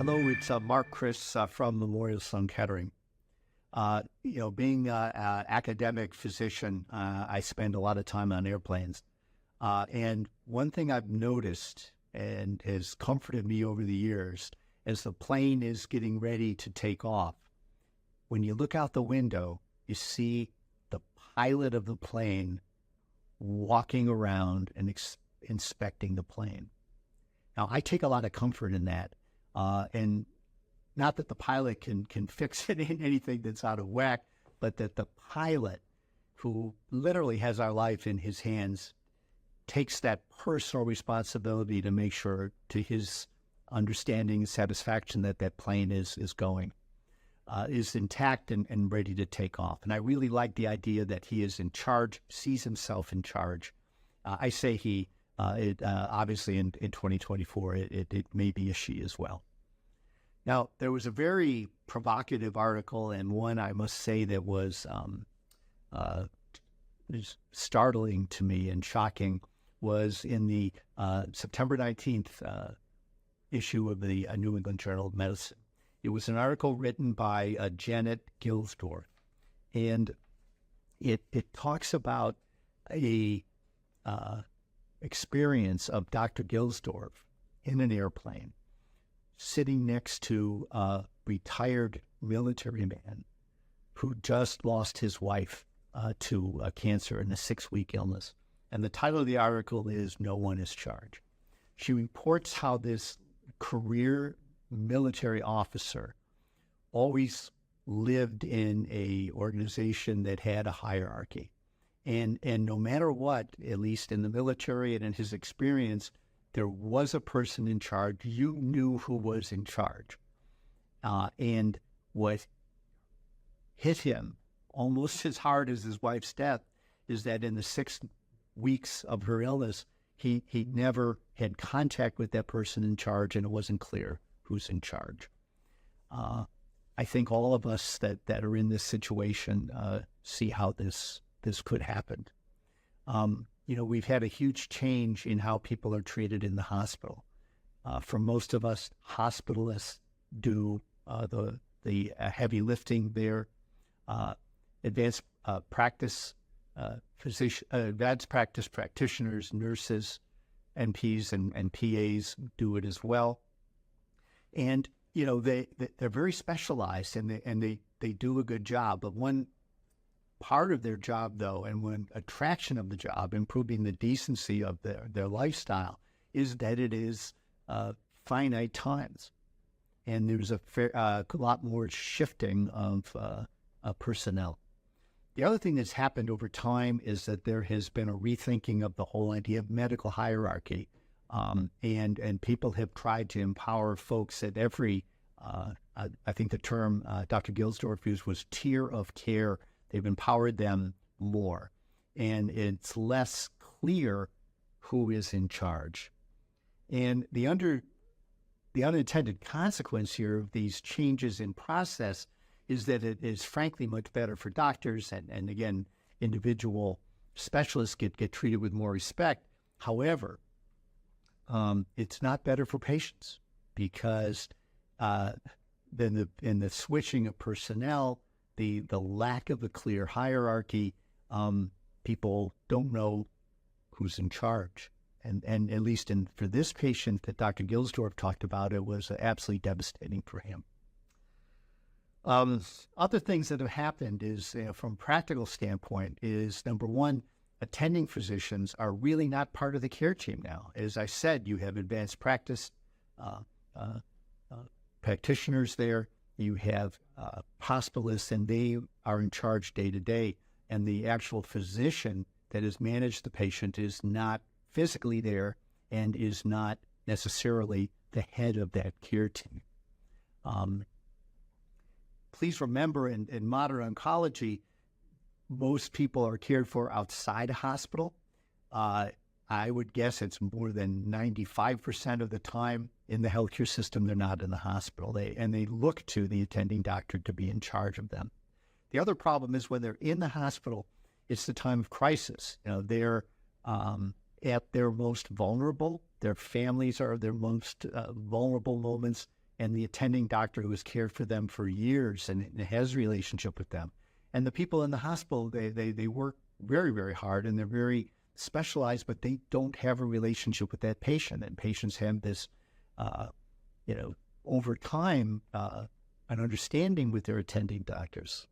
Hello, it's Mark Kris from Memorial Sloan Kettering. Being an academic physician, I spend a lot of time on airplanes. And one thing I've noticed and has comforted me over the years, as the plane is getting ready to take off, when you look out the window, you see the pilot of the plane walking around and inspecting the plane. Now, I take a lot of comfort in that. And not that the pilot can fix it in anything that's out of whack, but that the pilot, who literally has our life in his hands, takes that personal responsibility to make sure, to his understanding and satisfaction, that that plane is intact and ready to take off. And I really like the idea that he is in charge, sees himself in charge. I say he. Obviously, in 2024, it may be a she as well. Now, there was a very provocative article, and one I must say that was startling to me and shocking, was in the September 19th issue of the New England Journal of Medicine. It was an article written by Janet Gilsdorf, and it talks about a experience of Dr. Gilsdorf in an airplane, sitting next to a retired military man who just lost his wife to cancer in a 6-week illness. And the title of the article is "No One is Charged." She reports how this career military officer always lived in a organization that had a hierarchy. And no matter what, at least in the military and in his experience, there was a person in charge. You knew who was in charge. And what hit him almost as hard as his wife's death is that in the 6 weeks of her illness, he never had contact with that person in charge, and it wasn't clear who's in charge. I think all of us that are in this situation see how this could happen. We've had a huge change in how people are treated in the hospital. For most of us, hospitalists do the heavy lifting there. Advanced practice practitioners, nurses, NPs, and PAs do it as well. And they're very specialized, and they do a good job. But one part of their job, though, and one attraction of the job, improving the decency of their lifestyle, is that it is finite times. And there's a lot more shifting of personnel. The other thing that's happened over time is that there has been a rethinking of the whole idea of medical hierarchy. And people have tried to empower folks at every, I think the term Dr. Gilsdorf used was tier of care. They've empowered them more, and it's less clear who is in charge. And the unintended consequence here of these changes in process is that it is frankly much better for doctors, and again, individual specialists get treated with more respect. However, it's not better for patients, because then in the switching of personnel, the lack of a clear hierarchy, people don't know who's in charge. And at least for this patient that Dr. Gilsdorf talked about, it was absolutely devastating for him. Other things that have happened is, from a practical standpoint, is number one, attending physicians are really not part of the care team now. As I said, you have advanced practice practitioners there. You have hospitalists, and they are in charge day to day. And the actual physician that has managed the patient is not physically there and is not necessarily the head of that care team. Please remember, in modern oncology, most people are cared for outside a hospital. I would guess it's more than 95% of the time in the healthcare system, they're not in the hospital. They look to the attending doctor to be in charge of them. The other problem is when they're in the hospital, it's the time of crisis. They're at their most vulnerable. Their families are their most vulnerable moments, and the attending doctor who has cared for them for years and has a relationship with them. And the people in the hospital, they work very, very hard, and they're very specialized, but they don't have a relationship with that patient. And patients have this, over time, an understanding with their attending doctors.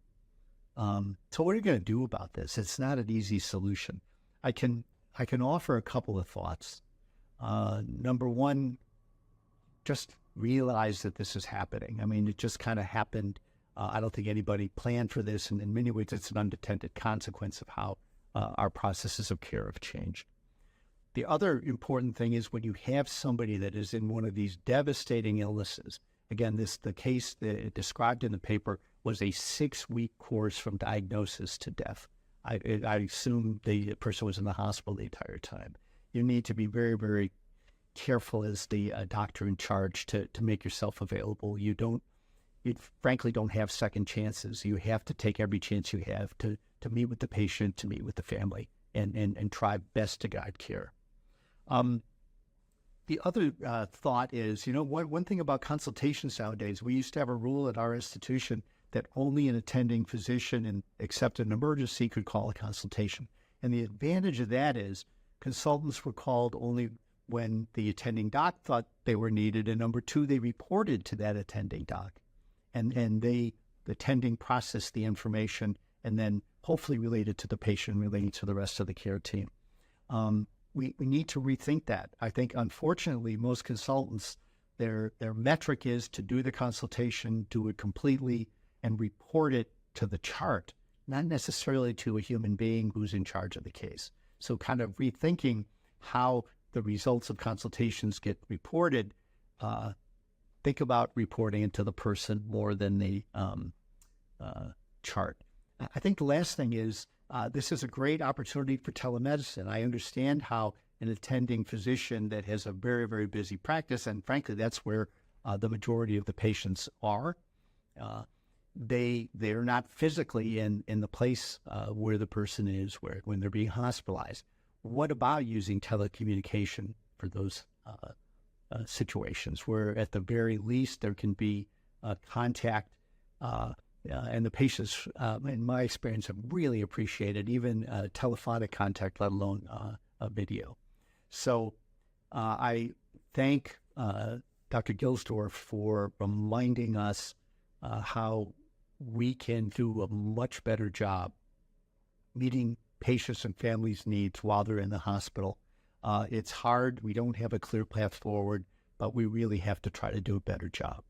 So what are you going to do about this? It's not an easy solution. I can offer a couple of thoughts. Number one, just realize that this is happening. I mean, it just kind of happened. I don't think anybody planned for this, and in many ways, it's an unintended consequence of how our processes of care have changed. The other important thing is when you have somebody that is in one of these devastating illnesses. Again, the case that described in the paper was a 6-week course from diagnosis to death. I assume the person was in the hospital the entire time. You need to be very, very careful as the doctor in charge to make yourself available. You frankly don't have second chances. You have to take every chance you have to meet with the patient, to meet with the family, and try best to guide care. The other thought is, one thing about consultations nowadays, we used to have a rule at our institution that only an attending physician, except an emergency, could call a consultation. And the advantage of that is consultants were called only when the attending doc thought they were needed, and number two, they reported to that attending doc. And the attending processed the information and then hopefully related to the patient, relating to the rest of the care team. We need to rethink that. I think, unfortunately, most consultants, their metric is to do the consultation, do it completely, and report it to the chart, not necessarily to a human being who's in charge of the case. So kind of rethinking how the results of consultations get reported, think about reporting it to the person more than the chart. I think the last thing is, this is a great opportunity for telemedicine. I understand how an attending physician that has a very, very busy practice, and frankly, that's where the majority of the patients are. They're not physically in the place where the person is, when they're being hospitalized. What about using telecommunication for those situations where, at the very least, there can be contact? And the patients, in my experience, have really appreciated even telephonic contact, let alone a video. So I thank Dr. Gilsdorf for reminding us how we can do a much better job meeting patients' and families' needs while they're in the hospital. It's hard. We don't have a clear path forward, but we really have to try to do a better job.